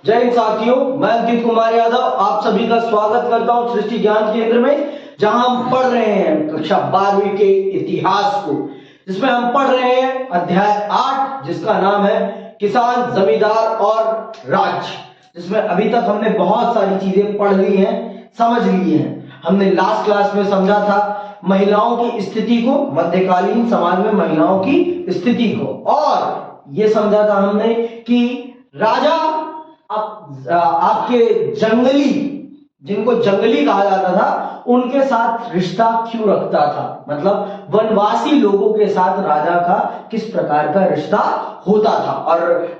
जय हिंद साथियों, मैं अंकित कुमार यादव आप सभी का स्वागत करता हूं सृष्टि ज्ञान केंद्र में, जहां हम पढ़ रहे हैं कक्षा 12वीं के इतिहास को, जिसमें हम पढ़ रहे हैं अध्याय 8 जिसका नाम है किसान, जमींदार और राज्य, जिसमें अभी तक हमने बहुत सारी चीजें पढ़ ली हैं, समझ ली हैं। हमने लास्ट क्लास में समझा था महिलाओं की स्थिति को, मध्यकालीन समाज में महिलाओं की स्थिति को, और ये समझा था हमने कि राजा आपके जंगली, जिनको जंगली कहा जाता था, उनके साथ रिश्ता क्यों रखता था, मतलब वनवासी लोगों के साथ राजा का किस प्रकार का रिश्ता होता था, और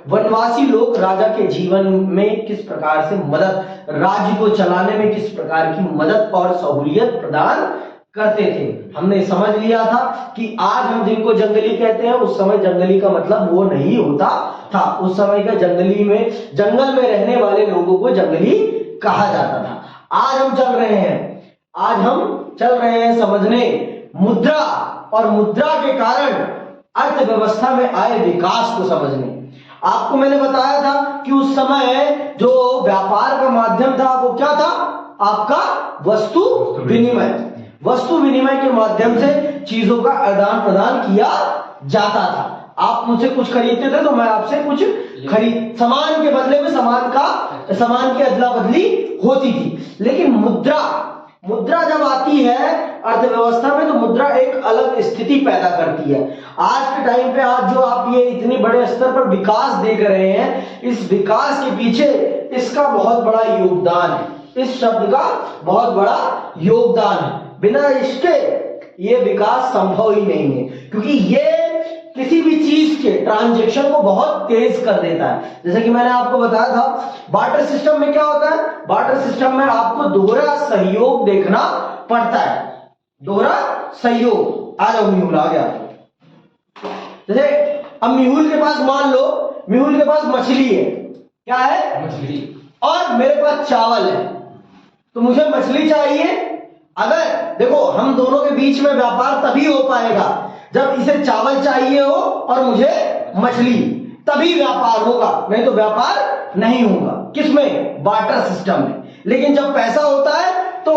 वनवासी लोग राजा के जीवन में किस प्रकार से मदद, राज्य को चलाने में किस प्रकार की मदद और सहूलियत प्रदान करते थे। हमने समझ लिया था कि आज हम जिनको जंगली कहते हैं, उस समय जंगली का मतलब वो नहीं होता था। उस समय का जंगली में, जंगल में रहने वाले लोगों को जंगली कहा जाता था। आज हम चल रहे हैं समझने मुद्रा, और मुद्रा के कारण अर्थव्यवस्था में आए विकास को समझने। आपको मैंने बताया था कि उस समय जो व्यापार का माध्यम था वो क्या था, आपका वस्तु विनिमय। वस्तु विनिमय के माध्यम से चीजों का आदान प्रदान किया जाता था। आप मुझसे कुछ खरीदते थे तो मैं आपसे कुछ सामान के बदले में सामान की अदला बदली होती थी। लेकिन मुद्रा जब आती है अर्थव्यवस्था में, तो मुद्रा एक अलग स्थिति पैदा करती है। आज के टाइम पे, आज जो आप ये इतने बड़े स्तर पर विकास देख रहे हैं, इस विकास के पीछे इसका बहुत बड़ा योगदान है। इस शब्द का बहुत बड़ा योगदान है। बिना इसके ये विकास संभव ही नहीं है, क्योंकि ये किसी भी चीज के ट्रांजैक्शन को बहुत तेज कर देता है। जैसे कि मैंने आपको बताया था, बार्टर सिस्टम में क्या होता है, बार्टर सिस्टम में आपको दोहरा सहयोग देखना पड़ता है। दोहरा सहयोग, आ जाओ मिहुल आ गया। जैसे अब मिहुल के पास, मान लो मिहुल के पास मछली है, क्या है, मछली, और मेरे पास चावल है, तो मुझे मछली चाहिए। अगर देखो, हम दोनों के बीच में व्यापार तभी हो पाएगा जब इसे चावल चाहिए हो और मुझे मछली, तभी व्यापार होगा, नहीं तो व्यापार नहीं होगा। किसमें, बार्टर सिस्टम में। लेकिन जब पैसा होता है तो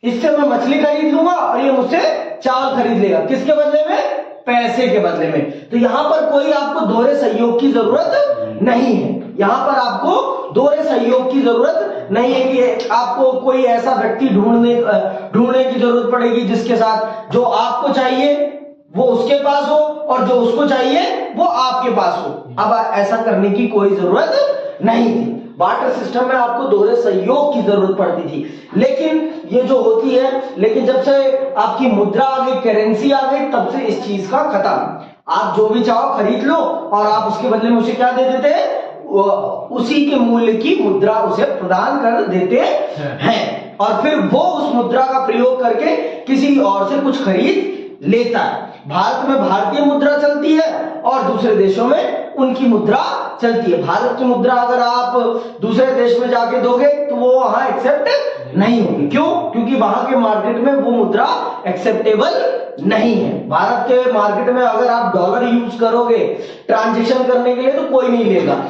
इससे मैं मछली खरीद लूंगा और ये मुझसे चावल खरीद लेगा, किसके बदले में, पैसे के बदले में। तो यहां पर कोई आपको दोहरे सहयोग की जरूरत नहीं है। यहां पर आपको दोहरे सहयोग की जरूरत नहीं है कि आपको कोई ऐसा व्यक्ति ढूंढने की जरूरत पड़ेगी जिसके साथ जो आपको चाहिए वो उसके पास हो और जो उसको चाहिए वो आपके पास हो। अब ऐसा करने की कोई जरूरत नहीं थी। बार्टर सिस्टम में आपको दोहरे सहयोग की जरूरत पड़ती थी। लेकिन ये जो होती है, लेकिन जब से आपकी मुद्रा आ गई, करेंसी आ गई, तब से इस चीज का खत्म। आप जो भी चाहो खरीद लो और आप उसके बदले में उसे क्या दे देते हैं, उसी के मूल्य की मुद्रा उसे प्रदान कर देते हैं, और फिर वो उस मुद्रा का प्रयोग करके किसी और से कुछ खरीद लेता है। भारत में भारतीय मुद्रा चलती है और दूसरे देशों में उनकी मुद्रा चलती है। भारत की मुद्रा अगर आप दूसरे देश में जाके दोगे तो वो वहां एक्सेप्ट नहीं होगी। क्यों? क्योंकि वहां के मार्केट में वो मुद्रा एक्सेप्टेबल नहीं है। भारत के मार्केट में अगर आप डॉलर यूज करोगे ट्रांजैक्शन करने के लिए तो कोई नहीं लेगा।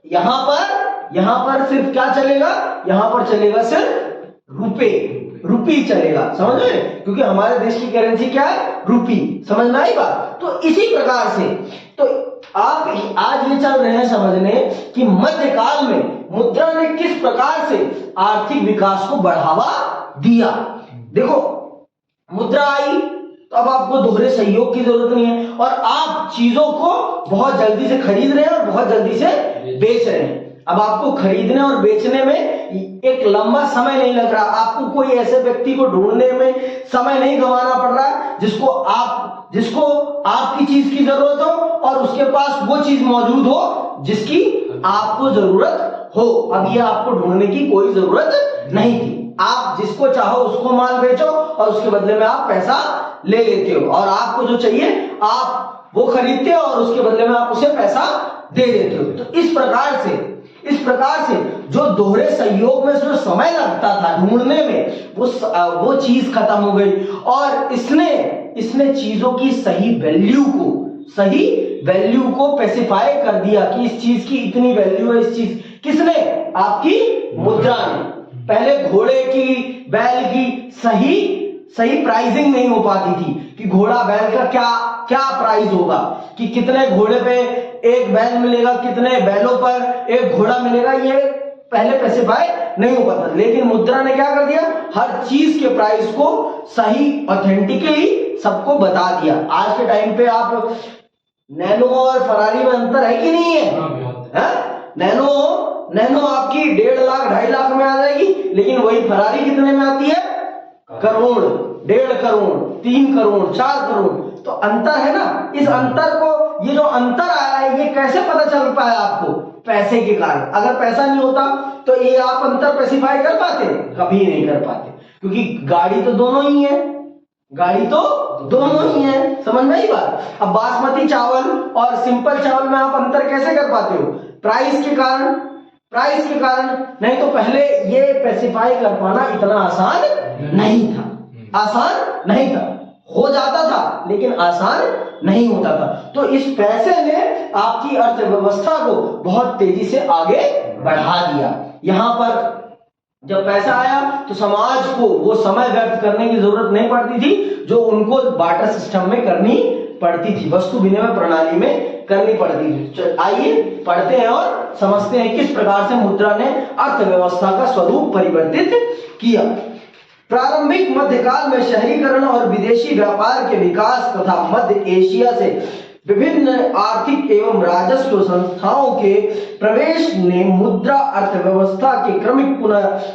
यहां पर सिर्फ क्या चलेगा, यहां पर चलेगा सिर्फ रुपी चलेगा, समझ रहे? क्योंकि हमारे देश की करेंसी क्या है, रुपी। समझ में आई बात? तो इसी प्रकार से तो आप आज ये चल रहे हैं समझने कि मध्यकाल में मुद्रा ने किस प्रकार से आर्थिक विकास को बढ़ावा दिया। देखो, मुद्रा आई तो अब आपको दोहरे सहयोग की जरूरत नहीं है, और आप चीजों को बहुत जल्दी से खरीद रहे हैं और बहुत जल्दी से बेच रहे हैं। अब आपको खरीदने और बेचने में एक लंबा समय नहीं लग रहा। आपको कोई ऐसे व्यक्ति को ढूंढने में समय नहीं गंवाना पड़ रहा है जिसको आपकी चीज की जरूरत हो और उसके पास वो चीज मौजूद हो जिसकी आपको जरूरत हो। अब ये आपको ढूंढने की कोई जरूरत नहीं थी। आप जिसको चाहो उसको माल बेचो और उसके बदले में आप पैसा ले लेते हो, और आपको जो चाहिए आप वो खरीदते हो और उसके बदले में आप उसे पैसा दे देते हो। तो इस प्रकार से जो दोहरे सहयोग में जो समय लगता था ढूंढने में, वो चीज खत्म हो गई, और इसने चीजों की सही वैल्यू को स्पेसिफाई कर दिया कि इस चीज की इतनी वैल्यू है, इस चीज किसने? आपकी मुद्रा ने। पहले घोड़े की, बैल की सही प्राइसिंग नहीं हो पाती थी कि घोड़ा बैल का क्या प्राइस होगा, कि कितने घोड़े पे एक बैल मिलेगा, कितने बैलों पर एक घोड़ा मिलेगा, ये पहले स्पेसिफाई नहीं हो पाता। लेकिन मुद्रा ने क्या कर दिया, हर चीज के प्राइस को सही ऑथेंटिकली सबको बता दिया। आज के टाइम पे आप नैनो और फरारी में अंतर है कि नहीं है? नैनो आपकी 1.5 लाख 2.5 लाख में आ जाएगी, लेकिन वही फरारी कितने में आती है? करोड़, 1.5 करोड़, 3 करोड़, 4 करोड़। तो अंतर है ना। इस अंतर को, ये जो अंतर आया है, ये कैसे पता चल पाया आपको? पैसे के कारण। अगर पैसा नहीं होता तो ये आप अंतर स्पेसिफाई कर पाते? कभी नहीं कर पाते, क्योंकि गाड़ी तो दोनों ही है, समझ में आई बात? अब बासमती चावल और सिंपल चावल में आप अंतर कैसे कर पाते हो? प्राइस के कारण। नहीं तो पहले ये स्पेसिफाई कर पाना इतना आसान नहीं था। हो जाता था लेकिन आसान नहीं होता था। तो इस पैसे ने आपकी अर्थव्यवस्था को बहुत तेजी से आगे बढ़ा दिया। यहां पर जब पैसा आया तो समाज को वो समय व्यर्थ करने की जरूरत नहीं पड़ती थी जो उनको बार्टर सिस्टम में करनी पड़ती थी, वस्तु विनिमय प्रणाली में करनी पड़ती थी। आइए पढ़ते हैं और समझते हैं किस प्रकार से मुद्रा ने अर्थव्यवस्था का स्वरूप परिवर्तित किया। प्रारंभिक मध्यकाल में शहरीकरण और विदेशी व्यापार के विकास तथा मध्य एशिया से विभिन्न आर्थिक एवं राजस्व संस्थाओं के प्रवेश ने मुद्रा अर्थव्यवस्था के क्रमिक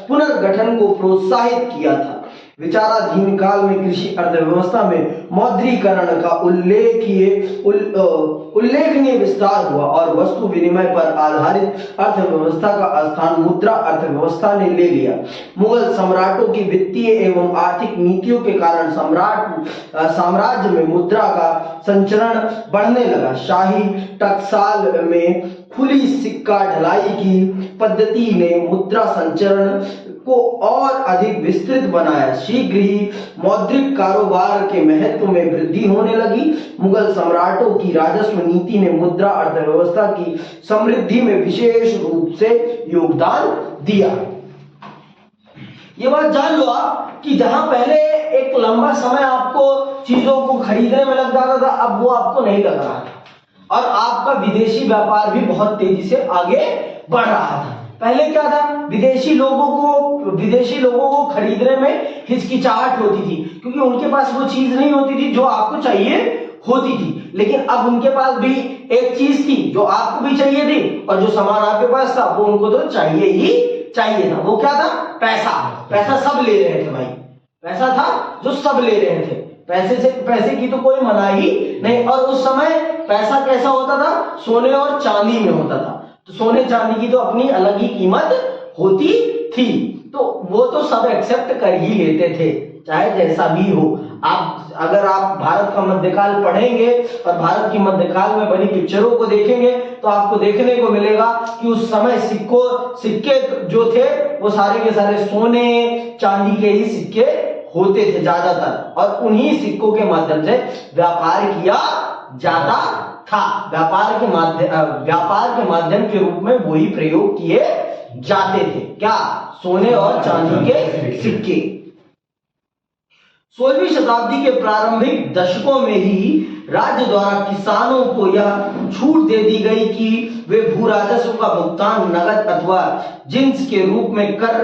पुनर्गठन को प्रोत्साहित किया था। विचाराधीन काल में कृषि अर्थव्यवस्था में मौद्रीकरण का उल्लेखनीय विस्तार हुआ और वस्तु विनिमय पर आधारित अर्थव्यवस्था का स्थान मुद्रा अर्थव्यवस्था ने ले लिया। मुगल सम्राटों की वित्तीय एवं आर्थिक नीतियों के कारण साम्राज्य में मुद्रा का संचरण बढ़ने लगा। शाही टकसाल में खुली सिक्का ढलाई की पद्धति ने मुद्रा संचरण को और अधिक विस्तृत बनाया। शीघ्र ही मौद्रिक कारोबार के महत्व में वृद्धि होने लगी। मुगल सम्राटों की राजस्व नीति ने मुद्रा अर्थव्यवस्था की समृद्धि में विशेष रूप से योगदान दिया। ये बात जान लो आप कि जहां पहले एक लंबा समय आपको चीजों को खरीदने में लग जाता था, अब वो आपको नहीं लग रहा था और आपका विदेशी व्यापार भी बहुत तेजी से आगे बढ़ रहा था। पहले क्या था, विदेशी लोगों को खरीदने में हिचकिचाहट होती थी क्योंकि उनके पास वो चीज नहीं होती थी जो आपको चाहिए होती थी। लेकिन अब उनके पास भी एक चीज थी जो आपको भी चाहिए थी और जो सामान आपके पास था वो उनको तो चाहिए था। वो क्या था? पैसा सब ले रहे थे भाई, पैसा था जो सब ले रहे थे। पैसे की तो कोई मनाही नहीं। और उस समय पैसा कैसा होता था? सोने और चांदी में होता था। तो सोने चांदी की तो अपनी अलग ही कीमत होती थी, तो वो तो सब एक्सेप्ट कर ही लेते थे चाहे जैसा भी हो। अगर आप भारत का मध्यकाल पढ़ेंगे और भारत की मध्यकाल में बनी पिक्चरों को देखेंगे तो आपको देखने को मिलेगा कि उस समय सिक्के जो थे वो सारे के सारे सोने चांदी के ही सिक्के होते थे ज्यादातर, और उन्हीं सिक्कों के माध्यम से व्यापार किया जाता था। व्यापार के माध्यम के रूप में वही प्रयोग किए जाते थे। क्या? सोने और चांदी के सिक्के। 16वीं शताब्दी के प्रारंभिक दशकों में ही राज्य द्वारा किसानों को यह छूट दे दी गई कि वे भू राजस्व का भुगतान नगद अथवा जिंस के रूप में कर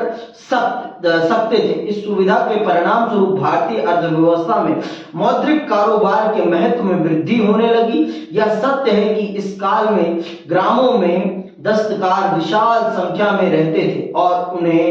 सकते थे। इस सुविधा के परिणाम स्वरूप भारतीय अर्थव्यवस्था में मौद्रिक कारोबार के महत्व में वृद्धि होने लगी। यह सत्य है कि इस काल में ग्रामों में दस्तकार विशाल संख्या में रहते थे और उन्हें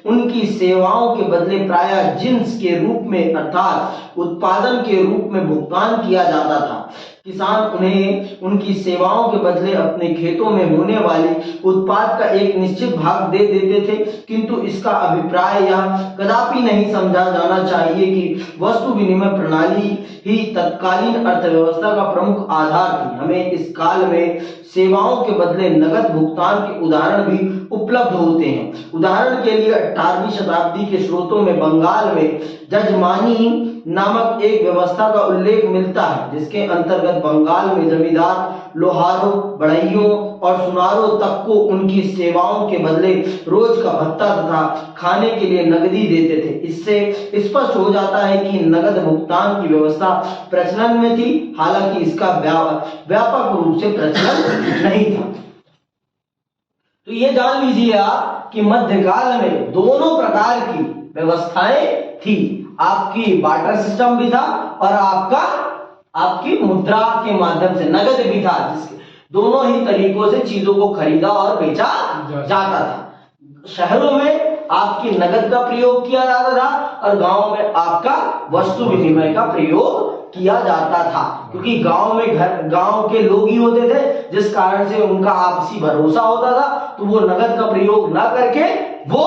उनकी सेवाओं के बदले प्रायः जिन्स के रूप में अर्थात उत्पादन के रूप में भुगतान किया जाता था। किसान उन्हें उनकी सेवाओं के बदले अपने खेतों में होने वाले उत्पाद का एक निश्चित भाग दे देते थे, किंतु इसका अभिप्राय यह कदापि नहीं समझा जाना चाहिए कि वस्तु विनिमय प्रणाली ही तत्कालीन अर्थव्यवस्था का प्रमुख आधार थी। हमें इस काल में सेवाओं के बदले नगद भुगतान के उदाहरण भी उपलब्ध होते हैं। उदाहरण के लिए 18वीं शताब्दी के स्रोतों में बंगाल में जजमानी नामक एक व्यवस्था का उल्लेख मिलता है, जिसके अंतर्गत बंगाल में जमींदार लोहारों, बढ़इयों और सुनारों तक को उनकी सेवाओं के बदले रोज का भत्ता तथा खाने के लिए नगदी देते थे। इससे स्पष्ट हो जाता है कि नगद भुगतान की व्यवस्था प्रचलन में थी, हालांकि इसका व्यापक रूप से प्रचलन नहीं था। तो ये जान लीजिए आप कि मध्यकाल में दोनों प्रकार की व्यवस्थाएं थी। आपकी बार्टर सिस्टम भी था और आपकी मुद्रा के माध्यम से नगद भी था, जिसके दोनों ही तरीकों से चीजों को खरीदा और बेचा जाता था। शहरों में आपकी नगद का प्रयोग किया जाता था और गांव में आपका वस्तु विनिमय का प्रयोग किया जाता था, क्योंकि गांव के लोग ही होते थे, जिस कारण से उनका आपसी भरोसा होता था, तो वो नगद का प्रयोग ना करके वो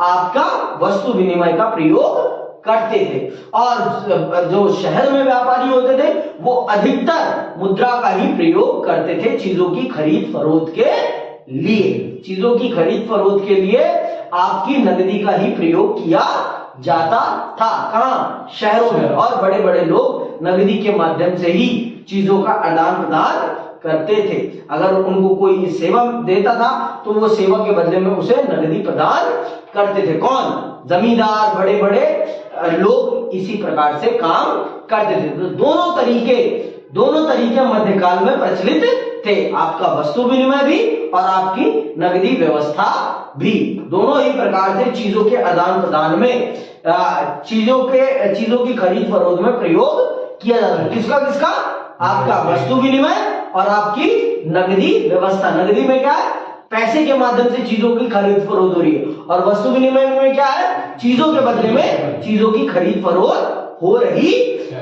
आपका वस्तु विनिमय का प्रयोग करते थे। और जो शहर में व्यापारी होते थे वो अधिकतर मुद्रा का ही प्रयोग करते थे चीजों की खरीद फरोख्त के लिए। चीजों की खरीद फरोख्त के लिए आपकी नगदी का ही प्रयोग किया जाता था। कहां? शहरों में। और बड़े बड़े लोग नगदी के माध्यम से ही चीजों का आदान प्रदान करते थे। अगर उनको कोई सेवा देता था तो वो सेवा के बदले में उसे नगदी प्रदान करते थे। कौन? जमींदार, बड़े बड़े लोग इसी प्रकार से काम करते थे। तो दोनों तरीके मध्यकाल में प्रचलित थे, आपका वस्तु विनिमय भी और आपकी नगदी व्यवस्था भी। दोनों ही प्रकार से चीजों के आदान प्रदान में चीजों की खरीद फरोख्त में प्रयोग किया जाता है। किसका? आपका वस्तु विनिमय और आपकी नगदी व्यवस्था। नगदी में क्या है? पैसे के माध्यम से चीजों की खरीद फरोख्त हो रही है, और वस्तु विनिमय में क्या है? चीजों के बदले में चीजों की खरीद फरोख्त हो रही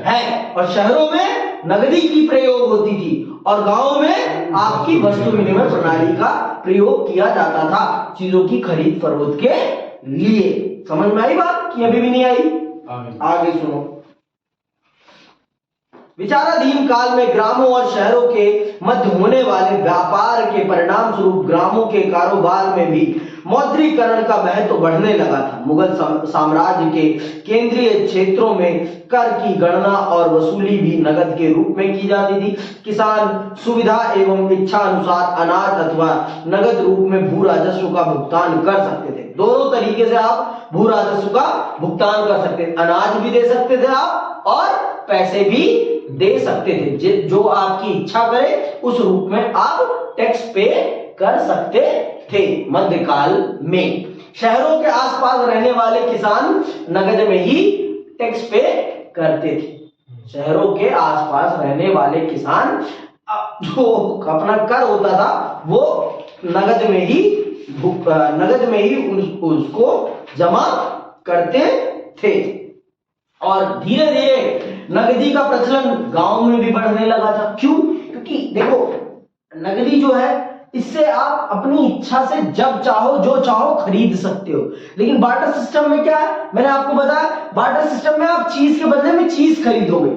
है। और शहरों में नगदी की प्रयोग होती थी और गांव में आपकी वस्तु विनिमय प्रणाली का प्रयोग किया जाता था चीजों की खरीद फरोख्त के लिए। समझ में आई बात कि अभी भी नहीं आई? आगे सुनो। विचाराधीन काल में ग्रामों और शहरों के मध्य होने वाले व्यापार के परिणाम स्वरूप ग्रामों के कारोबार में भी मौद्रीकरण का महत्व बढ़ने लगा था। मुगल साम्राज्य के केंद्रीय क्षेत्रों में कर की गणना और वसूली भी नगद के रूप में की जाती थी। किसान सुविधा एवं इच्छा अनुसार अनाज अथवा नगद रूप में भू राजस्व का भुगतान कर सकते थे। दोनों तरीके से आप भू राजस्व का भुगतान कर सकते थे। अनाज भी दे सकते थे आप और पैसे भी दे सकते थे। जो आपकी इच्छा करे उस रूप में आप टैक्स पे कर सकते थे मध्यकाल में। शहरों के आसपास रहने वाले किसान नगद में ही टैक्स पे करते थे। शहरों के आसपास रहने वाले किसान जो अपना कर होता था वो नगद में ही उसको जमा करते थे। और धीरे धीरे नगदी का प्रचलन गांव में भी बढ़ने लगा था। क्यों? क्योंकि देखो, नगदी जो है इससे आप अपनी इच्छा से जब चाहो जो चाहो खरीद सकते हो। लेकिन बार्टर सिस्टम में क्या है? मैंने आपको बताया, बार्टर सिस्टम में आप चीज के बदले में चीज खरीदोगे,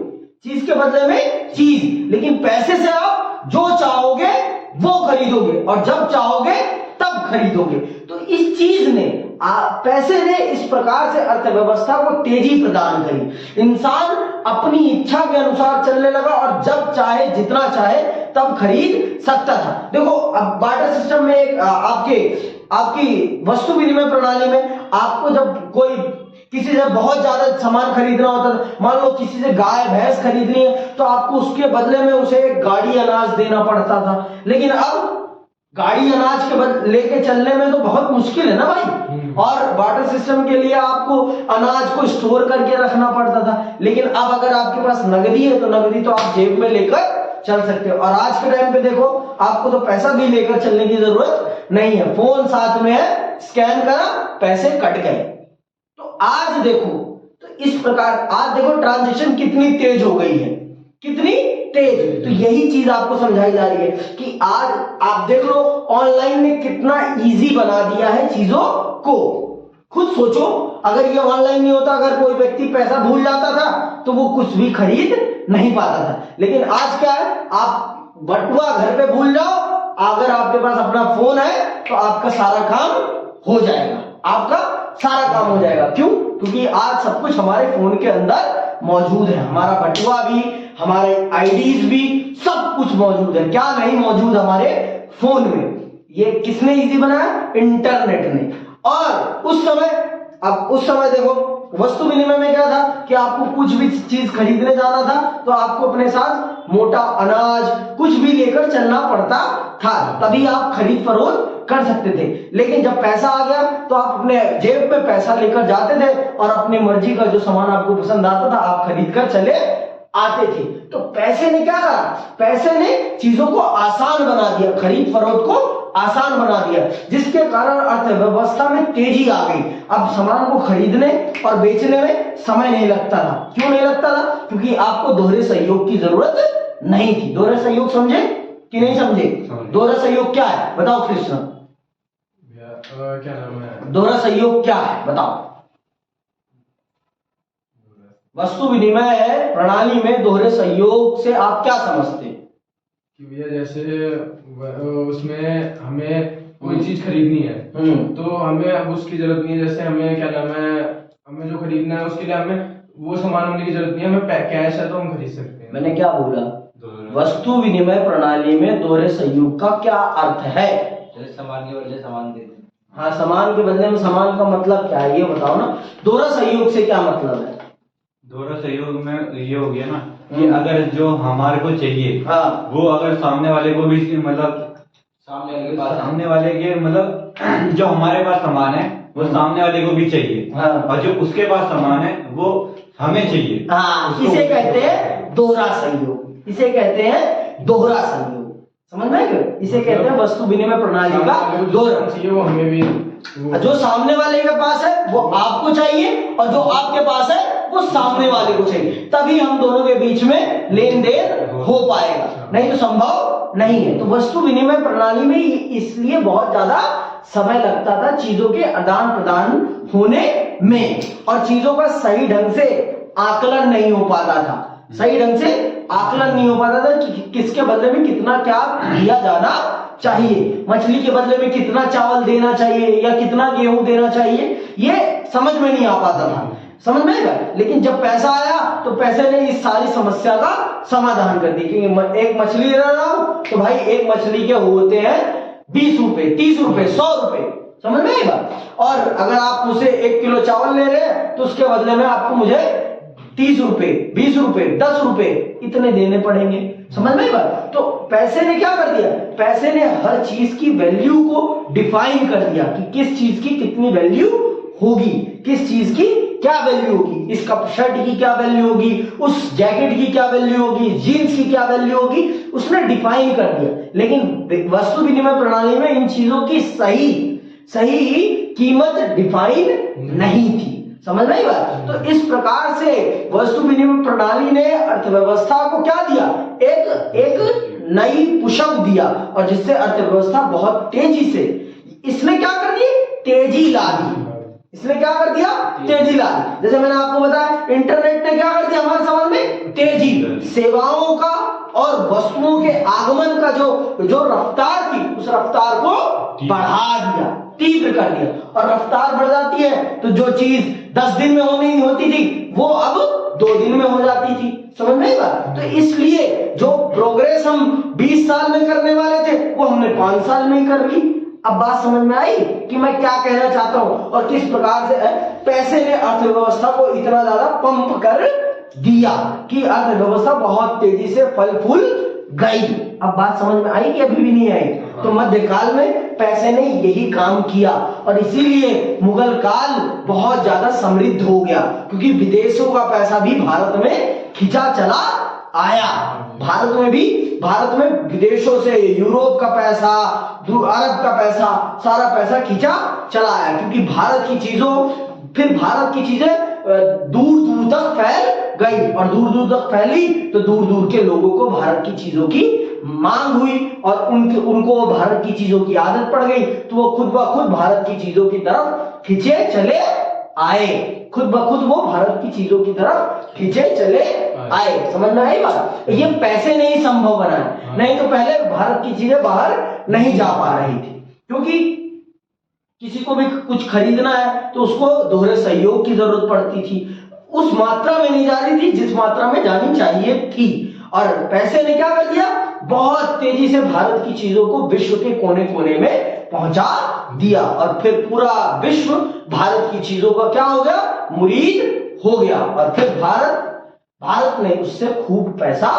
चीज के बदले में चीज, लेकिन पैसे से आप जो चाहोगे वो खरीदोगे और जब चाहोगे तब खरीदोगे। तो इस चीज ने पैसे ने इस प्रकार से अर्थव्यवस्था को तेजी प्रदान करी। इंसान अपनी इच्छा के अनुसार चलने लगा और जब चाहे जितना चाहे तब खरीद सकता था। देखो, अब बार्टर सिस्टम में एक आपकी वस्तु विनिमय प्रणाली में आपको जब कोई किसी से बहुत ज्यादा सामान खरीदना होता था, मान लो किसी से गाय भैंस खरीदनी है तो आपको उसके बदले में उसे एक गाड़ी अनाज देना पड़ता था। लेकिन अब गाड़ी अनाज के लेके चलने में तो बहुत मुश्किल है ना भाई। और बार्टर सिस्टम के लिए आपको अनाज को स्टोर करके रखना पड़ता था। लेकिन अब अगर आपके पास नगदी है तो नगदी तो आप जेब में लेकर चल सकते हो। और आज के टाइम पे देखो, आपको तो पैसा भी लेकर चलने की जरूरत नहीं है, फोन साथ में है, स्कैन करा, पैसे कट गए। तो आज देखो, तो इस प्रकार आज देखो ट्रांजैक्शन कितनी तेज हो गई है, कितनी तेज। तो यही चीज आपको समझाई जा रही है कि आज आप देख लो ऑनलाइन ने कितना इजी बना दिया है चीजों को। खुद सोचो, अगर ये ऑनलाइन नहीं होता, अगर कोई व्यक्ति पैसा भूल जाता था तो वो कुछ भी खरीद नहीं पाता था। लेकिन आज क्या है, आप बटुआ घर पे भूल जाओ, अगर आपके पास अपना फोन है तो आपका सारा काम हो जाएगा, आपका सारा काम हो जाएगा। क्यों? क्योंकि आज सब कुछ हमारे फोन के अंदर मौजूद है, हमारा बटुआ भी, हमारे आईडीज भी, सब कुछ मौजूद है। क्या नहीं मौजूद हमारे फोन में? ये किसने इजी बनाया? इंटरनेट ने। और उस समय देखो वस्तु विनिमय में क्या था कि आपको कुछ भी चीज खरीदने जाना था तो आपको अपने साथ मोटा अनाज कुछ भी लेकर चलना पड़ता था, तभी आप खरीद फरोख्त कर सकते थे। लेकिन जब पैसा आ गया तो आप अपने जेब में पैसा लेकर जाते थे और अपनी मर्जी का जो सामान आपको पसंद आता था आप खरीद कर चले आते थे। तो पैसे ने क्या करा? पैसे ने चीजों को आसान बना दिया, खरीद फरोख्त को आसान बना दिया, जिसके कारण अर्थव्यवस्था में तेजी आ गई। अब सामान को खरीदने और बेचने में समय नहीं लगता था। क्यों नहीं लगता था? क्योंकि आपको दोहरे सहयोग की जरूरत नहीं थी। दोहरे सहयोग समझे कि नहीं समझे? दोहरा सहयोग क्या है बताओ कृष्ण? क्या नाम है? दोहरा सहयोग क्या है बताओ? वस्तु विनिमय प्रणाली में दोहरे सहयोग से आप क्या समझते? कि भैया जैसे उसमें हमें कोई चीज खरीदनी है तो हमें अब उसकी जरूरत नहीं है। जैसे हमें क्या नाम है, हमें जो खरीदना है उसके लिए हमें वो सामान होने की जरूरत नहीं है, हमें कैश है तो हम खरीद सकते हैं। मैंने क्या बोला? वस्तु विनिमय प्रणाली में दोहरे सहयोग का क्या अर्थ है? सामान के बदले सामान देते हैं। हाँ, सामान के बदले में सामान का मतलब क्या है ये बताओ ना। दोहरा सहयोग से क्या मतलब है? दोहरा सहयोग में ये हो गया ना कि अगर जो हमारे को चाहिए हाँ, वो अगर सामने वाले को भी मतलब सामने वाले के मतलब जो हमारे पास सामान है वो सामने वाले को भी चाहिए। हाँ, और जो उसके पास सामान है वो हमें चाहिए। हाँ, इसे कहते हैं दोहरा सहयोग। इसे कहते हैं दोहरा सहयोग। समझ में आया? इसे कहते हैं वस्तु विनिमय प्रणाली का दोहरा चाहिए, वो हमें भी जो सामने वाले के पास है वो आपको चाहिए और जो आपके पास है वो सामने वाले को चाहिए, तभी हम दोनों के बीच में लेन देन हो पाएगा, नहीं तो संभव नहीं है। तो वस्तु विनिमय प्रणाली में इसलिए बहुत ज्यादा समय लगता था चीजों के आदान प्रदान होने में, और चीजों का सही ढंग से आकलन नहीं हो पाता था। सही ढंग से आकलन नहीं हो पाता था कि किसके बदले में कितना क्या दिया जाना चाहिए। मछली के बदले में कितना चावल देना चाहिए या कितना गेहूं देना चाहिए, ये समझ में नहीं आ पाता था। समझ में आएगा? लेकिन जब पैसा आया तो पैसे ने इस सारी समस्या का समाधान कर दी कि एक मछली ले रहा हूं तो भाई एक मछली के होते हैं 20 रुपए, 30 रुपए, 100 रुपए। समझ में आएगा? और अगर आप मुझसे 1 किलो चावल ले रहे हैं तो उसके बदले में आपको मुझे 30 रुपए, 20 रुपए, 10 रुपए इतने देने पड़ेंगे। समझ में आएगा? तो पैसे ने क्या कर दिया? पैसे ने हर चीज की वैल्यू को डिफाइन कर दिया कि किस चीज की कितनी वैल्यू होगी, किस चीज की क्या वैल्यू होगी, इस कप शर्ट की क्या वैल्यू होगी, उस जैकेट की क्या वैल्यू होगी, जीन्स की क्या वैल्यू होगी, उसने डिफाइन कर दिया। लेकिन वस्तु विनिमय प्रणाली में इन चीजों की सही कीमत डिफाइन नहीं थी। समझ में आई बात? तो इस प्रकार से वस्तु विनिमय प्रणाली ने अर्थव्यवस्था को क्या दिया? एक नई पुशअप दिया, और जिससे अर्थव्यवस्था बहुत तेजी से, इसने क्या कर दी? तेजी ला दी। इसने क्या कर दिया? तेजी ला दी। जैसे मैंने आपको बताया इंटरनेट ने क्या कर दिया हमारे समाज में? तेजी। सेवाओं का और वस्तुओं के आगमन का जो रफ्तार थी उस रफ्तार को बढ़ा दिया, तीव्र कर दिया। और रफ्तार बढ़ जाती है तो जो चीज 10 दिन में होनी होती थी वो अब 2 दिन में हो जाती थी। समझ में आई बात? तो इसलिए जो प्रोग्रेस हम 20 साल में करने वाले थे वो हमने 5 साल में ही कर ली। अब बात समझ में आई कि मैं क्या कहना चाहता हूं और किस प्रकार से पैसे ने अर्थव्यवस्था को इतना ज्यादा पंप कर दिया कि अर्थव्यवस्था बहुत तेजी से फल फूल गई। अब बात समझ में आई कि अभी भी नहीं आई? तो मध्यकाल में पैसे ने यही काम किया और इसीलिए मुगल काल बहुत ज्यादा समृद्ध हो गया, क्योंकि विदेशों का पैसा भी भारत में खिंचा चला आया। भारत में विदेशों से यूरोप का पैसा, अरब का पैसा, सारा पैसा खींचा चला आया, क्योंकि भारत की चीजें दूर दूर तक फैल गई, और दूर दूर तक फैली तो दूर दूर के लोगों को भारत की चीजों की मांग हुई और उनको भारत की चीजों की आदत पड़ गई, तो वो खुद ब खुद भारत की चीजों की तरफ खींचे चले आए। खुद ब खुद वो भारत की चीजों की तरफ खींचे चले आए। समझ में आई बात? ये पैसे ने ही संभव बनाया, नहीं तो पहले भारत की चीजें बाहर नहीं जा पा रही थी। क्योंकि किसी को भी कुछ खरीदना है तो उसको दोहरे सहयोग की जरूरत पड़ती थी। उस मात्रा में नहीं जा रही थी जिस मात्रा में जानी चाहिए थी। और पैसे ने क्या कर दिया, बहुत तेजी से भारत की चीजों को विश्व के कोने कोने में पहुंचा दिया और फिर पूरा विश्व भारत की चीजों का क्या हो गया, मुरीद हो गया। और फिर भारत ने उससे खूब पैसा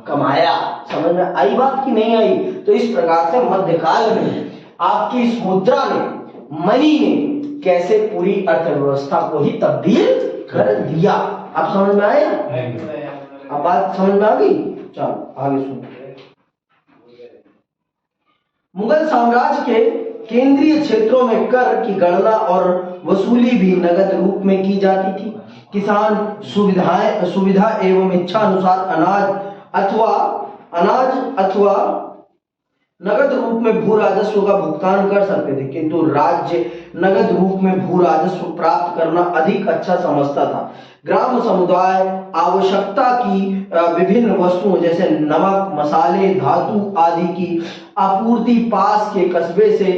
कमाया। समझ में आई बात की नहीं आई? तो इस प्रकार से मध्यकाल में आपकी इस मुद्रा ने, मनी ने कैसे पूरी अर्थव्यवस्था को ही तब्दील कर दिया। आप समझ में आया? अब बात समझ में आ गई? चलो आगे सुनो। मुगल साम्राज्य के केंद्रीय क्षेत्रों में कर की गणना और वसूली भी नगद रूप में की जाती थी। किसान सुविधा एवं इच्छा अनुसार अनाज अथवा नगद रूप में भू राजस्व का भुगतान कर सकते थे, किंतु राज्य नगद रूप में भू राजस्व प्राप्त करना अधिक अच्छा समझता था। ग्राम समुदाय आवश्यकता की विभिन्न वस्तुओं जैसे नमक, मसाले, धातु आदि की आपूर्ति पास के कस्बे से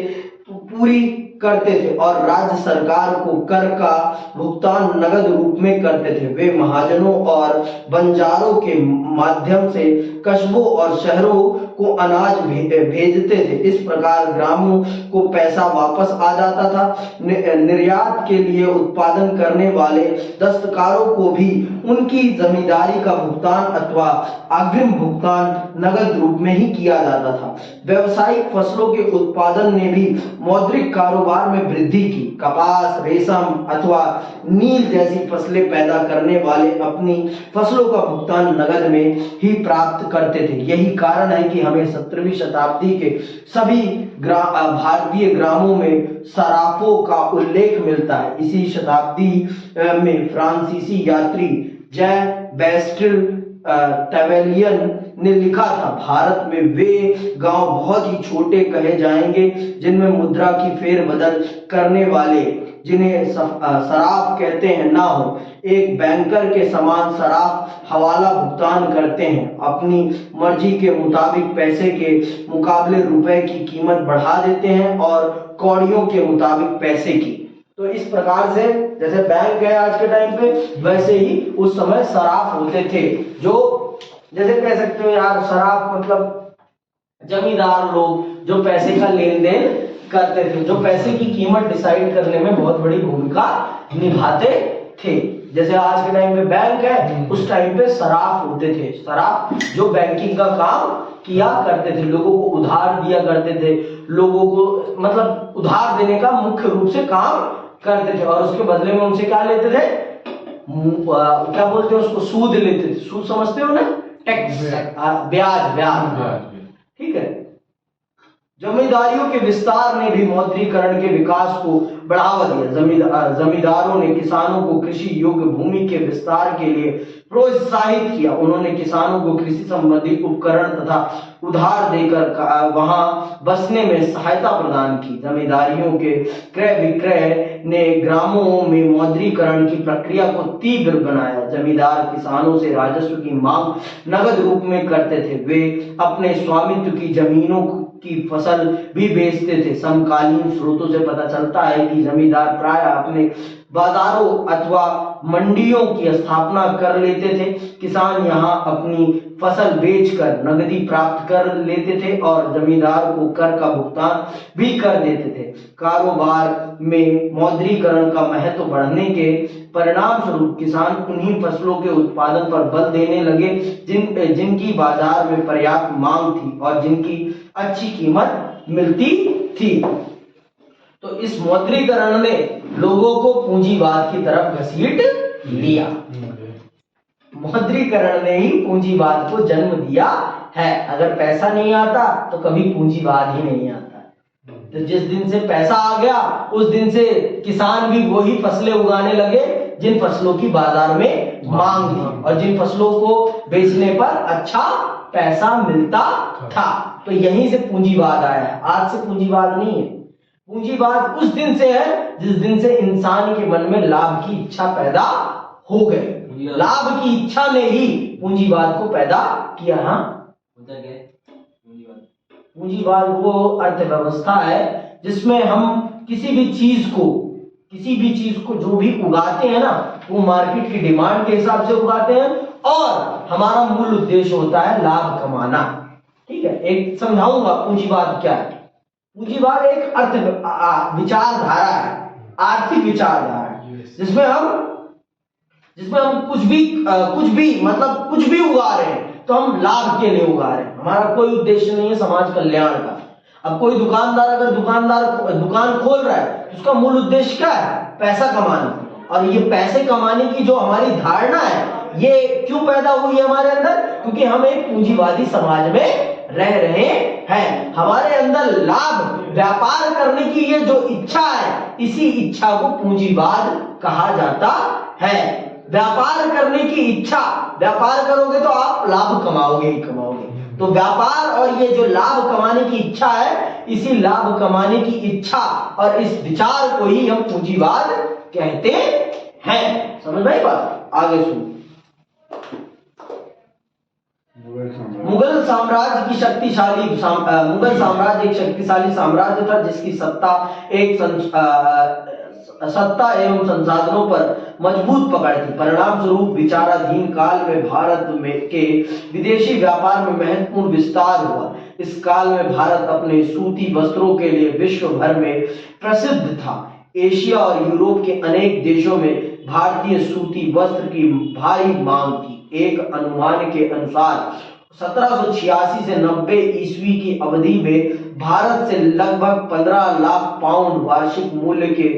पूरी करते थे और राज्य सरकार को कर का भुगतान नगद रूप में करते थे। वे महाजनों और बंजारों के माध्यम से कस्बों और शहरों को अनाज भेजते थे। इस प्रकार ग्रामों को पैसा वापस आ जाता था। निर्यात के लिए उत्पादन करने वाले दस्तकारों को भी उनकी जमींदारी का भुगतान अथवा अग्रिम भुगतान नगद रूप में ही किया जाता था। व्यावसायिक फसलों के उत्पादन ने भी मौद्रिक कारोबार में वृद्धि की। कपास, रेशम अथवा नील जैसी फसलें पैदा करने वाले अपनी फसलों का भुगतान नगद में ही प्राप्त करते थे। यही कारण है कि हमें 17वीं शताब्दी के सभी भारतीय ग्रामों में सराफों का उल्लेख मिलता है। इसी शताब्दी में फ्रांसीसी यात्री जै बेस्टिल टैवेलियन ने लिखा था, भारत में वे गांव बहुत ही छोटे कहे जाएंगे जिनमें मुद्रा की फेरबदल करने वाले, जिन्हें सराफ कहते हैं, ना हो। एक बैंकर के समान सराफ हवाला भुगतान करते हैं, अपनी मर्जी के मुताबिक पैसे के मुकाबले रुपए की कीमत बढ़ा देते हैं और कौड़ियों के मुताबिक पैसे की। तो इस प्रकार से जैसे बैंक है आज के टाइम पे, वैसे ही उस समय सराफ होते थे, जो जैसे कह सकते हो यार सराफ मतलब जमींदार लोग जो पैसे का लेन देन करते थे, जो पैसे की कीमत डिसाइड करने में बहुत बड़ी भूमिका निभाते थे। जैसे आज के टाइम पे बैंक है, उस टाइम पे सराफ होते थे। सराफ जो बैंकिंग का काम किया करते थे, लोगों को उधार दिया करते थे, लोगों को मतलब उधार देने का मुख्य रूप से काम करते थे और उसके बदले में उनसे क्या लेते थे, क्या बोलते हैं उसको, सूद लेते थे। सूद समझते हो ना, टैक्स, ब्याज। ठीक है। जमींदारियों के विस्तार ने भी मौद्रीकरण के विकास को बढ़ावा दिया। जमींदारों ने किसानों को कृषि योग्य भूमि के विस्तार के लिए प्रोत्साहित किया। उन्होंने किसानों को कृषि संबंधी उपकरण तथा उधार देकर वहां बसने में सहायता प्रदान की। जमींदारियों के क्रय विक्रय ने ग्रामों में मौद्रीकरण की प्रक्रिया को तीव्र बनाया। जमींदार किसानों से राजस्व की मांग नगद रूप में करते थे। वे अपने स्वामित्व की जमीनों की फसल भी बेचते थे। समकालीन स्रोतों से पता चलता है कि जमींदार प्राय अपने बाजारों अथवा मंडियों की स्थापना कर लेते थे। किसान यहाँ अपनी फसल बेचकर नगदी प्राप्त कर लेते थे और जमींदार को कर का भुगतान भी कर देते थे। कारोबार में मौद्रीकरण का महत्व बढ़ने के परिणाम स्वरूप किसान उन्हीं फसलों के उत्पादन पर बल देने लगे जिनकी बाजार में पर्याप्त मांग थी और जिनकी अच्छी कीमत मिलती थी। तो इस मौद्रीकरण ने लोगों को पूंजीवाद की तरफ घसीट लिया। मौद्रीकरण ने ही पूंजीवाद को जन्म दिया है। अगर पैसा नहीं आता तो कभी पूंजीवाद ही नहीं आता। तो जिस दिन से पैसा आ गया उस दिन से किसान भी वही फसलें उगाने लगे जिन फसलों की बाजार में मांग थी और जिन फसलों को बेचने पर अच्छा पैसा मिलता था। तो यहीं से पूंजीवाद आया है, आज से पूंजीवाद नहीं है। पूंजीवाद उस दिन से है जिस दिन से इंसान के मन में लाभ की इच्छा पैदा हो गई। लाभ की इच्छा ने ही पूंजीवाद को पैदा किया। हाँ, पूंजीवाद वो अर्थव्यवस्था है जिसमें हम किसी भी चीज को जो भी उगाते हैं ना, वो मार्केट की डिमांड के हिसाब से उगाते हैं और हमारा मूल उद्देश्य होता है लाभ कमाना। ठीक है, एक समझाऊंगा पूंजीवाद क्या है। पूंजीवाद एक अर्थ विचारधारा है, आर्थिक विचारधारा है, जिसमें हम कुछ भी मतलब कुछ भी उगा रहे हैं तो हम लाभ के लिए उगा रहे हैं, हमारा कोई उद्देश्य नहीं है समाज कल्याण का। अब कोई दुकानदार अगर दुकान खोल रहा है तो उसका मूल उद्देश्य क्या है? पैसा कमाना। और ये पैसे कमाने की जो हमारी धारणा है ये क्यों पैदा हुई है हमारे अंदर? क्योंकि हम एक पूंजीवादी समाज में रह रहे हैं। हमारे अंदर लाभ व्यापार करने की ये जो इच्छा है, इसी इच्छा को पूंजीवाद कहा जाता है। व्यापार करने की इच्छा, व्यापार करोगे तो आप लाभ कमाओगे ही कमाओगे। तो व्यापार और ये जो लाभ कमाने की इच्छा है, इसी लाभ कमाने की इच्छा और इस विचार को ही हम पूंजीवाद कहते हैं। समझ में आई बात? आगे सुनो। मुगल साम्राज्य एक शक्तिशाली साम्राज्य था जिसकी सत्ता एवं संसाधनों पर मजबूत पकड़ थी। परिणाम स्वरूप विचाराधीन काल में भारत के विदेशी व्यापार में महत्वपूर्ण विस्तार हुआ। इस काल में भारत अपने सूती वस्त्रों के लिए विश्व भर में प्रसिद्ध था। एशिया और यूरोप के अनेक देशों में भारतीय सूती वस्त्र की भारी मांग थी। एक अनुमान के अनुसार 1786 से 90 ईस्वी की अवधि में भारत से लगभग 15 लाख पाउंड वार्षिक मूल्य के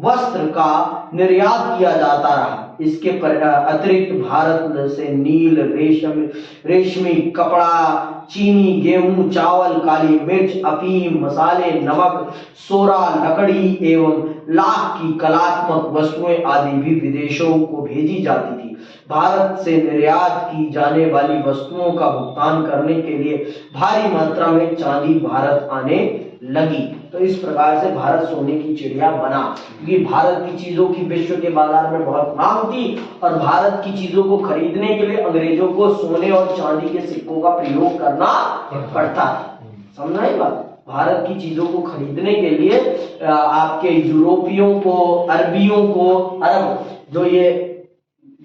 वस्त्र का निर्यात किया जाता रहा। इसके अतिरिक्त भारत से नील, रेशमी कपड़ा, चीनी, गेहूं, चावल, काली मिर्च, अफीम, मसाले, नमक, सोरा, लकड़ी एवं लाख की कलात्मक वस्तुएं आदि भी विदेशों को भेजी जाती थी। भारत से निर्यात की जाने वाली वस्तुओं का भुगतान करने के लिए भारी मात्रा में चांदी भारत आने लगी। तो इस प्रकार से भारत सोने की चिड़िया बना, क्योंकि भारत की चीजों की विश्व के बाजार में बहुत मांग थी और भारत की चीजों को खरीदने के लिए अंग्रेजों को सोने और चांदी के सिक्कों का प्रयोग करना पड़ता था। समझ आई बात? भारत की चीजों को खरीदने के लिए आपके यूरोपियों को, अरबियों को, अरब जो ये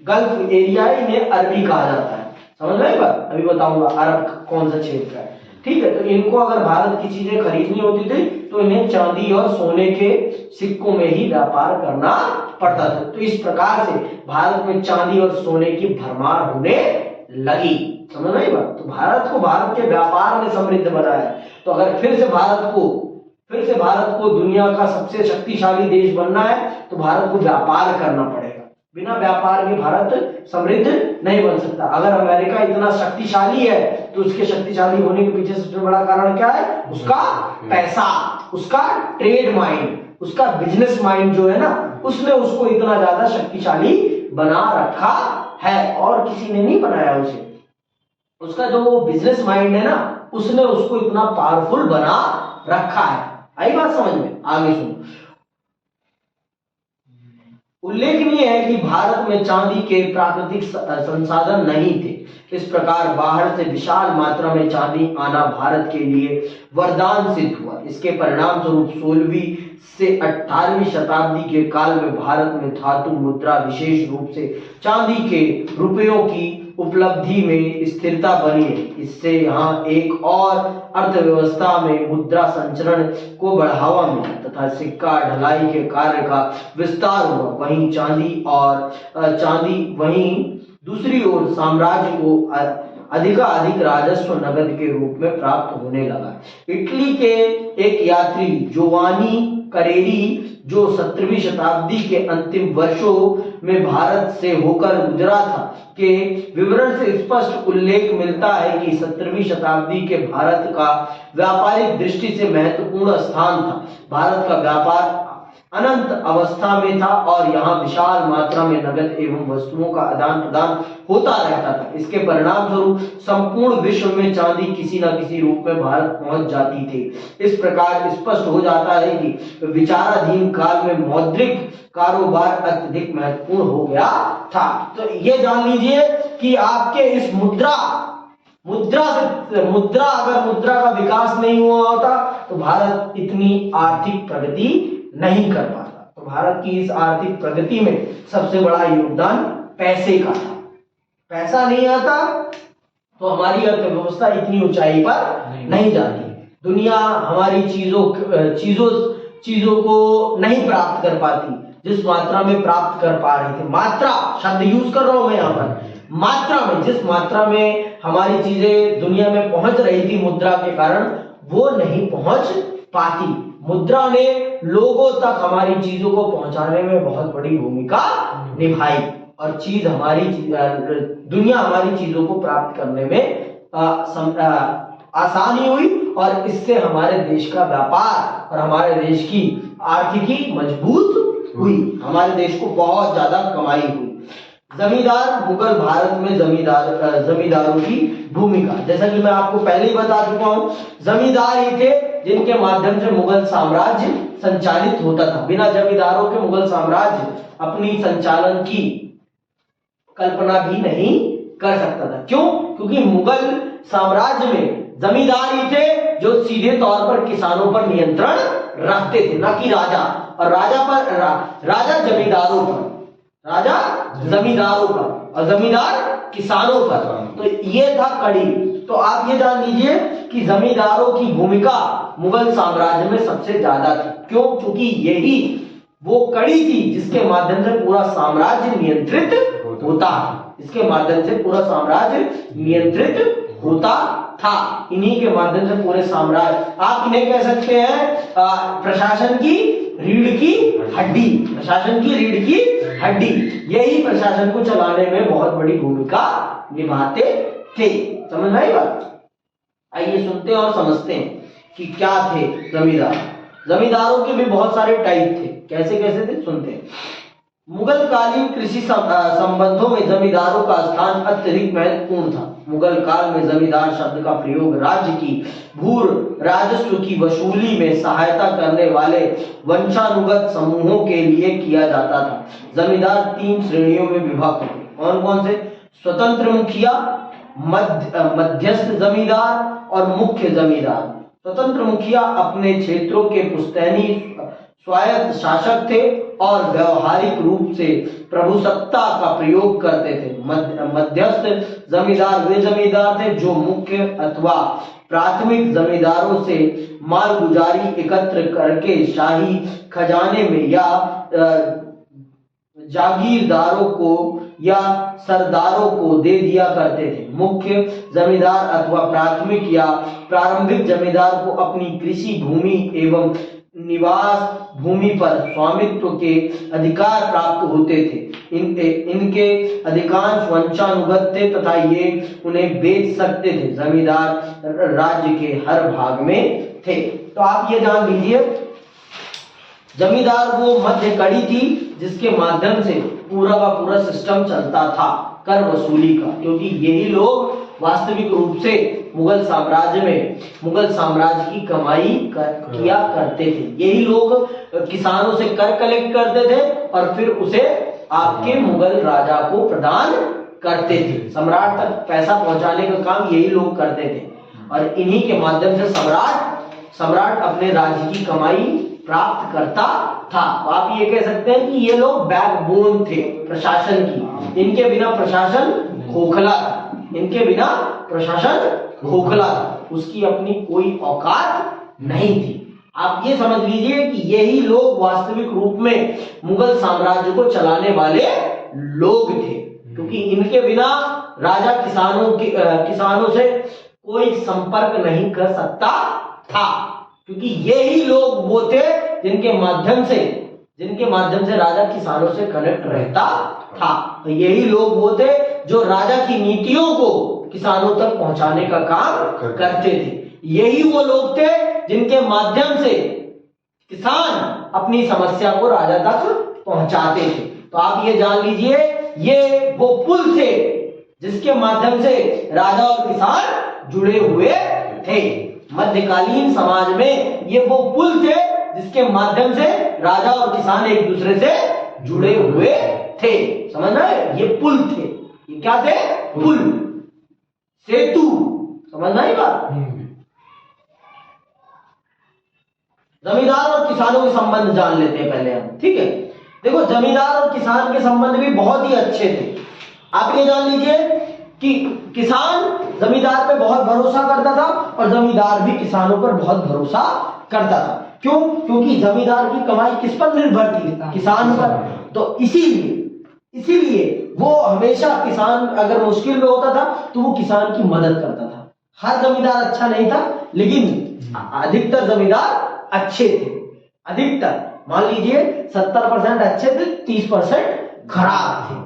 गल्फ एरिया है इन्हें अरबी कहा जाता है। समझ में बात? अभी बताऊंगा अरब कौन सा क्षेत्र है। ठीक है, तो इनको अगर भारत की चीजें खरीदनी होती थी तो इन्हें चांदी और सोने के सिक्कों में ही व्यापार करना पड़ता था। तो इस प्रकार से भारत में चांदी और सोने की भरमार होने लगी। समझ में बात? तो भारत को भारत के व्यापार ने समृद्ध बनाया। तो अगर फिर से भारत को दुनिया का सबसे शक्तिशाली देश बनना है तो भारत को व्यापार करना पड़ेगा। बिना व्यापार के भारत समृद्ध नहीं बन सकता। अगर अमेरिका इतना शक्तिशाली है तो उसके शक्तिशाली होने के पीछे सबसे बड़ा कारण क्या है? उसका पैसा, उसका ट्रेड माइंड, उसका बिजनेस माइंड जो है ना, उसने उसको इतना ज्यादा शक्तिशाली बना रखा है और किसी ने नहीं बनाया उसे। उसका जो वो बिजनेस माइंड है ना, उसने उसको इतना पावरफुल बना रखा है। आई बात समझ में? आगे सुनो। उल्लेखनीय है कि भारत में चांदी के प्राकृतिक संसाधन नहीं थे। इस प्रकार बाहर से विशाल मात्रा में चांदी आना भारत के लिए वरदान सिद्ध हुआ। इसके परिणाम स्वरूप 16वीं से 18वीं शताब्दी के काल में भारत में धातु मुद्रा, विशेष रूप से चांदी के रुपयों की उपलब्धि में स्थिरता बनी है। इससे यहाँ एक और अर्थव्यवस्था में मुद्रा संचरण को बढ़ावा मिला तथा सिक्का ढलाई के कार्य का विस्तार हुआ। वहीं दूसरी ओर साम्राज्य को अधिकाधिक राजस्व नगद के रूप में प्राप्त होने लगा। इटली के एक यात्री जोवानी करेरी, जो 17वीं शताब्दी के अंतिम वर्षों में भारत से होकर गुजरा था, के विवरण से स्पष्ट उल्लेख मिलता है कि 17वीं शताब्दी के भारत का व्यापारिक दृष्टि से महत्वपूर्ण स्थान था। भारत का व्यापार अनंत अवस्था में था और यहाँ विशाल मात्रा में नगद एवं वस्तुओं का आदान प्रदान होता रहता था। इसके परिणाम स्वरूप संपूर्ण विश्व में चांदी किसी न किसी रूप में भारत पहुंच जाती थी। इस प्रकार स्पष्ट हो जाता है कि विचाराधीन काल में मौद्रिक कारोबार अत्यधिक महत्वपूर्ण हो गया था। तो ये जान लीजिए कि आपके इस मुद्रा अगर मुद्रा का विकास नहीं हुआ होता तो भारत इतनी आर्थिक प्रगति नहीं कर पाता। तो भारत की इस आर्थिक प्रगति में सबसे बड़ा योगदान पैसे का था। पैसा नहीं आता तो हमारी अर्थव्यवस्था इतनी ऊंचाई पर नहीं जाती, दुनिया हमारी चीजों को नहीं प्राप्त कर पाती जिस मात्रा में प्राप्त कर पा रही थी। मात्रा शब्द यूज कर रहा हूं मैं यहाँ पर, मात्रा में, जिस मात्रा में हमारी चीजें दुनिया में पहुंच रही थी मुद्रा के कारण, वो नहीं पहुंच पाती। मुद्रा ने लोगों तक हमारी चीजों को पहुंचाने में बहुत बड़ी भूमिका निभाई और दुनिया हमारी चीजों को प्राप्त करने में आसानी हुई और इससे हमारे देश का व्यापार और हमारे देश की आर्थिकी मजबूत हुई, हमारे देश को बहुत ज्यादा कमाई हुई। जमींदार, मुगल भारत में जमींदारों की भूमिका, जैसा कि मैं आपको पहले ही बता चुका हूं, जमींदार ही थे जिनके माध्यम से मुगल साम्राज्य संचालित होता था। बिना जमींदारों के मुगल साम्राज्य अपनी संचालन की कल्पना भी नहीं कर सकता था। क्यों? क्योंकि मुगल साम्राज्य में जमींदार ही थे जो सीधे तौर पर किसानों पर नियंत्रण रखते थे, न कि राजा। और राजा जमींदारों पर, राजा जमींदारों पर और जमींदार किसानों पर। तो ये था कड़ी। तो आप ये जान लीजिए कि जमींदारों की भूमिका मुगल साम्राज्य में सबसे ज्यादा थी। क्यों? क्योंकि यही वो कड़ी थी जिसके माध्यम से पूरा साम्राज्य नियंत्रित होता, इसके माध्यम से पूरा साम्राज्य नियंत्रित होता था। इन्हीं के माध्यम से पूरे साम्राज्य, आप इन्हें कह सकते हैं प्रशासन की रीढ़ की हड्डी, प्रशासन की रीढ़ की हड्डी। यही प्रशासन को चलाने में बहुत बड़ी भूमिका निभाते थे। समझ में आई बात? आइए सुनते हैं और समझते हैं कि क्या थे जमींदार। जमींदारों के भी बहुत सारे टाइप थे। कैसे कैसे थे सुनते हैं। मुगल कालीन कृषि संबंधों में जमींदारों का स्थान अत्यधिक महत्वपूर्ण था। मुगल काल में जमींदार शब्द का प्रयोग राज्य की भू राजस्व की वसूली में सहायता करने वाले वंशानुगत समूहों के लिए किया जाता था। जमींदार 3 श्रेणियों में विभक्त थे। कौन कौन से? स्वतंत्र मुखिया, मध्यस्थ जमींदार और मुख्य जमींदार। स्वतंत्र मुखिया अपने क्षेत्रों के पुश्तैनी स्वायत्त शासक थे और व्यवहारिक रूप से प्रभुसत्ता का प्रयोग करते थे। मध्यस्थ जमींदार वे जमींदार थे जो मुख्य अथवा प्राथमिक जमींदारों से मालगुजारी एकत्र करके शाही खजाने में या जागीरदारों को या सरदारों को दे दिया करते थे। मुख्य जमींदार अथवा प्राथमिक या प्रारंभिक जमींदार को अपनी कृषि भूमि एवं निवास भूमि पर स्वामित्व के अधिकार प्राप्त होते थे। इनके अधिकांश वंशानुगत थे तथा ये उन्हें बेच सकते थे। जमींदार राज्य के हर भाग में थे। तो आप ये जान लीजिए, जमींदार वो मध्य कड़ी थी जिसके माध्यम से पूरा का पूरा सिस्टम चलता था कर वसूली का, क्योंकि यही लोग वास्तविक रूप से मुगल साम्राज्य की कमाई किया करते थे। यही लोग किसानों से कर कलेक्ट करते थे और फिर उसे आपके मुगल राजा को प्रदान करते थे। सम्राट तक पैसा पहुंचाने का काम यही लोग करते थे और इन्हीं के माध्यम से सम्राट अपने राज्य की कमाई प्राप्त करता था। तो आप ये कह सकते हैं कि ये लोग बैकबोन थे प्रशासन की। इनके बिना प्रशासन खोखला था, इनके बिना प्रशासन खोखला था, उसकी अपनी कोई औकात नहीं थी। आप ये समझ लीजिए कि यही लोग वास्तविक रूप में मुगल साम्राज्य को चलाने वाले लोग थे, क्योंकि इनके बिना राजा किसानों से कोई संपर्क नहीं कर सकता था, क्योंकि यही लोग वो थे जिनके माध्यम से राजा किसानों से कनेक्ट रहता था। तो यही लोग वो थे जो राजा की नीतियों को किसानों तक पहुंचाने का काम करते थे। यही वो लोग थे जिनके माध्यम से किसान अपनी समस्या को राजा तक पहुंचाते थे। तो आप ये जान लीजिए, ये वो पुल थे जिसके माध्यम से राजा और किसान जुड़े हुए थे। मध्यकालीन समाज में ये वो पुल थे जिसके माध्यम से राजा और किसान एक दूसरे से जुड़े हुए थे। समझ रहे हैं? ये पुल थे। ये क्या थे? पुल, सेतु। समझ में आई बात? जमींदार और किसानों के संबंध जान लेते हैं पहले हम, ठीक है। देखो, जमींदार और किसान के संबंध भी बहुत ही अच्छे थे। आप ये जान लीजिए कि किसान जमींदार पे बहुत भरोसा करता था और जमींदार भी किसानों पर बहुत भरोसा करता था। क्यों? क्योंकि जमींदार की कमाई किस पर निर्भर थी? किसान पर। तो इसीलिए वो हमेशा, किसान अगर मुश्किल में होता था तो वो किसान की मदद करता था। हर जमींदार अच्छा नहीं था, लेकिन अधिकतर जमींदार अच्छे थे। अधिकतर, मान लीजिए 70% अच्छे थे, 30% खराब थे।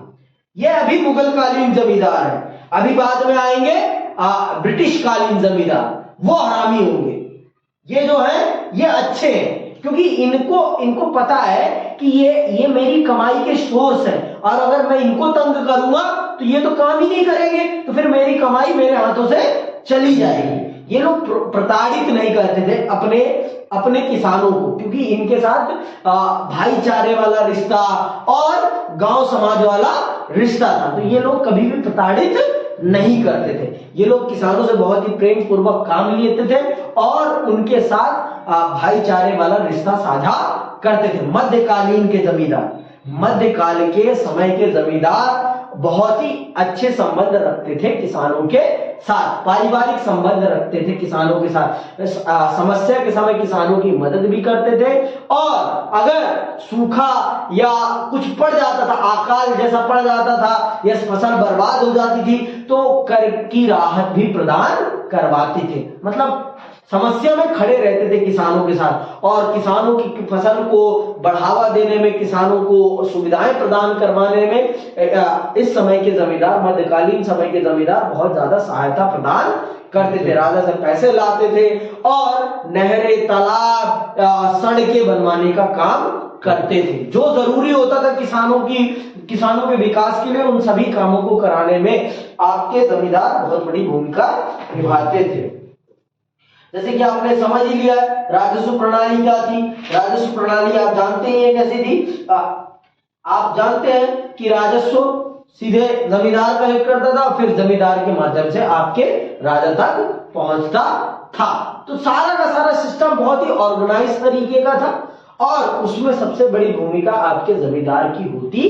ये अभी मुगल कालीन जमींदार है। अभी बाद में आएंगे ब्रिटिश कालीन जमींदार, वो हरामी होंगे। ये जो है ये अच्छे हैं, क्योंकि इनको पता है कि ये मेरी कमाई के सोर्स है, और अगर मैं इनको तंग करूंगा तो ये तो काम ही नहीं करेंगे, तो फिर मेरी कमाई मेरे हाथों से चली जाएगी। ये लोग प्रताड़ित नहीं करते थे अपने किसानों को, क्योंकि इनके साथ भाईचारे वाला रिश्ता और गांव समाज वाला रिश्ता था। तो ये लोग कभी भी प्रताड़ित नहीं करते थे। ये लोग किसानों से बहुत ही प्रेम पूर्वक काम लेते थे और उनके साथ भाईचारे वाला रिश्ता साझा करते थे। मध्यकालीन के जमींदार, मध्यकाल के समय के जमींदार बहुत ही अच्छे संबंध रखते थे किसानों के साथ, पारिवारिक संबंध रखते थे किसानों के साथ। समस्या के समय किसानों की मदद भी करते थे, और अगर सूखा या कुछ पड़ जाता था, अकाल जैसा पड़ जाता था या फसल बर्बाद हो जाती थी, तो कर की राहत भी प्रदान करवाते थे। मतलब समस्या में खड़े रहते थे किसानों के साथ, और किसानों की फसल को बढ़ावा देने में, किसानों को सुविधाएं प्रदान करवाने में इस समय के जमींदार, मध्यकालीन समय के जमींदार बहुत ज्यादा सहायता प्रदान करते थे। राजा से पैसे लाते थे और नहरें, तालाब, सड़कें बनवाने का काम करते थे। जो जरूरी होता था किसानों के विकास के लिए, उन सभी कामों को कराने में आपके जमींदार बहुत बड़ी भूमिका निभाते थे। जैसे कि आपने समझ ही लिया राजस्व प्रणाली क्या थी। राजस्व प्रणाली आप जानते हैं कैसी थी। आप जानते हैं कि राजस्व सीधे जमींदार कलेक्ट करता था, फिर जमींदार के माध्यम से आपके राजा तक पहुंचता था। तो सारा का सारा सिस्टम बहुत ही ऑर्गेनाइज तरीके का था, और उसमें सबसे बड़ी भूमिका आपके जमींदार की होती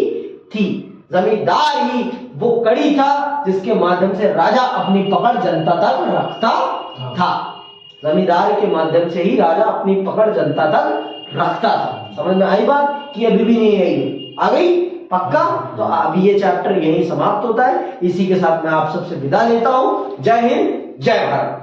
थी। जमींदार ही वो कड़ी था जिसके माध्यम से राजा अपनी पकड़ जनता तक रखता था। जमींदार के माध्यम से ही राजा अपनी पकड़ जनता तक रखता था। समझ में आई बात कि अभी भी नहीं आई? आ गई? पक्का? तो अभी ये चैप्टर यहीं समाप्त होता है। इसी के साथ मैं आप सबसे विदा लेता हूं। जय हिंद, जय भारत।